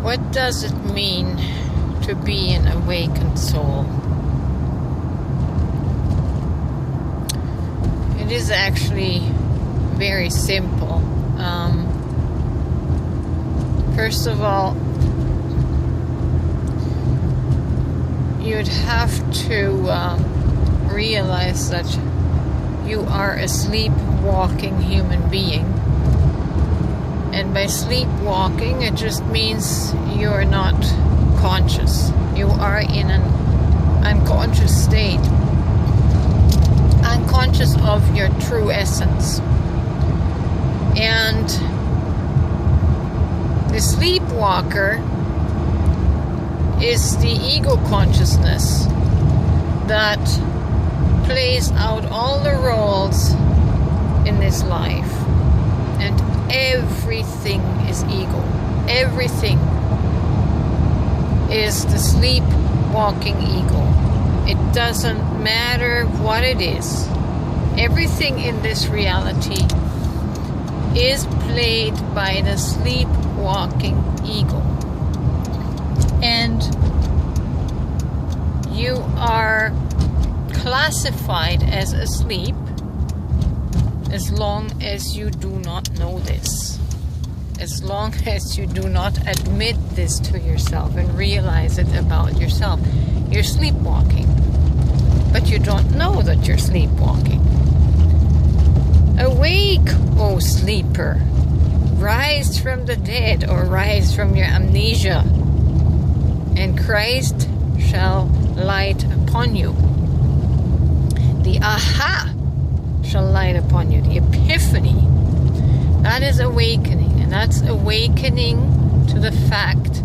What does it mean to be an awakened soul? It is actually very simple. First of all, you'd have to realize that you are a sleepwalking human being. And by sleepwalking, it just means you're not conscious. You are in an unconscious state. Unconscious of your true essence. And the sleepwalker is the ego consciousness that plays out all the roles in this life. And everything is ego. Everything is the sleepwalking ego. It doesn't matter what it is. Everything in this reality is played by the sleepwalking ego. And you are classified as asleep as long as you do not know this. As long as you do not admit this to yourself and realize it about yourself. You're sleepwalking. But you don't know that you're sleepwalking. Awake, O sleeper. Rise from the dead, or rise from your amnesia, and Christ shall light upon you. The aha shall light upon you. The epiphany. That is awakening. And that's awakening to the fact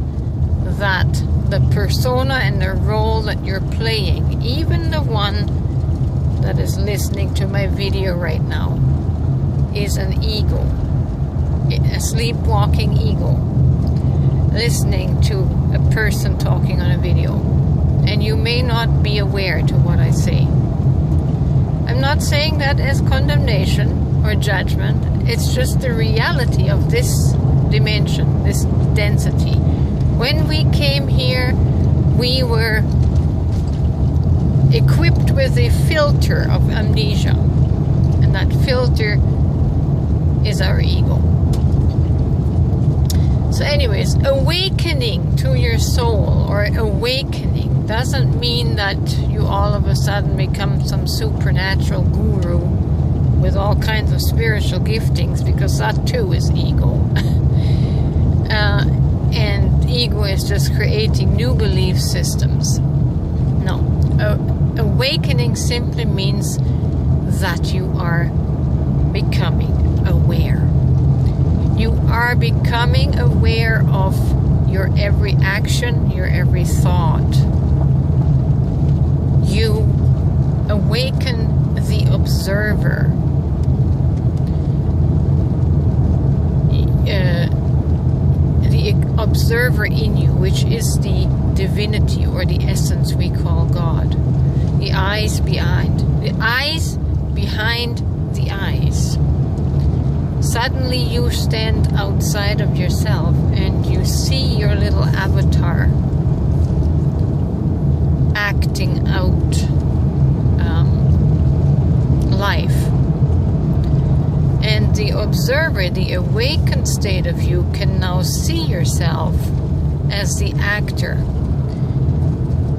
that the persona and the role that you're playing, even the one that is listening to my video right now, is an ego. A sleepwalking ego. Listening to a person talking on a video. And you may not be aware to what I say. I'm not saying that as condemnation or judgment. It's just the reality of this dimension, this density. When we came here, we were equipped with a filter of amnesia. And that filter is our ego. So anyways, awakening to your soul, or awakening, doesn't mean that you all of a sudden become some supernatural guru with all kinds of spiritual giftings, because that too is ego. And ego is just creating new belief systems. No. Awakening simply means that you are becoming aware. You are becoming aware of your every action, your every thought. You awaken the observer. The observer in you, which is the divinity or the essence we call God. The eyes behind. The eyes behind the eyes. Suddenly you stand outside of yourself and you see your little avatar acting out life. And the observer, the awakened state of you, can now see yourself as the actor.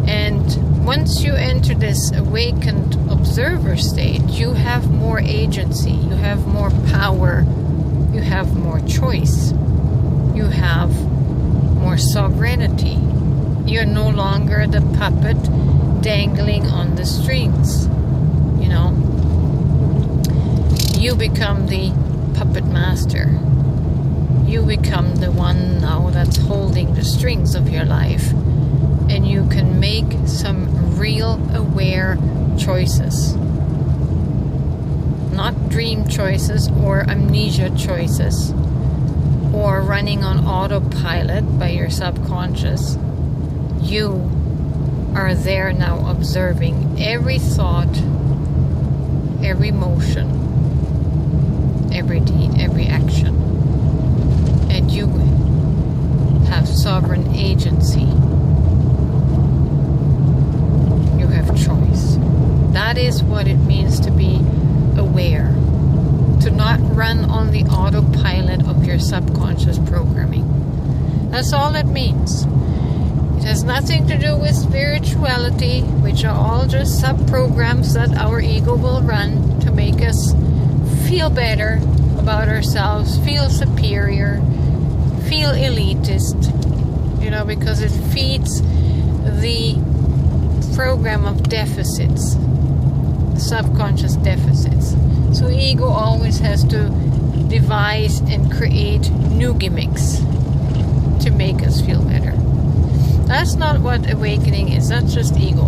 And once you enter this awakened observer state, you have more agency, you have more power, you have more choice, you have more sovereignty. You're no longer the puppet dangling on the strings, you know. You become the puppet master. You become the one now that's holding the strings of your life. And you can make some real aware choices. Not dream choices or amnesia choices. Or running on autopilot by your subconscious. You are there now observing every thought, every motion, every deed, every action. And you have sovereign autopilot of your subconscious programming. That's all it means. It has nothing to do with spirituality, which are all just sub-programs that our ego will run to make us feel better about ourselves, feel superior, feel elitist, because it feeds the program of deficits, subconscious deficits. So ego always has to devise and create new gimmicks to make us feel better. That's not what awakening is. That's just ego.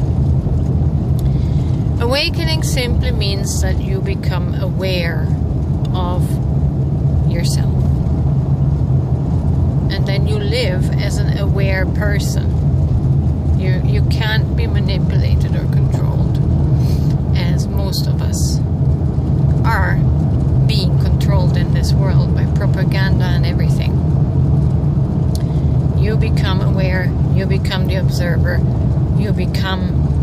Awakening simply means that you become aware of yourself. And then you live as an aware person. You can't be manipulated or controlled, as most of us are being controlled in this world by propaganda and everything. You become aware, you become the observer, you become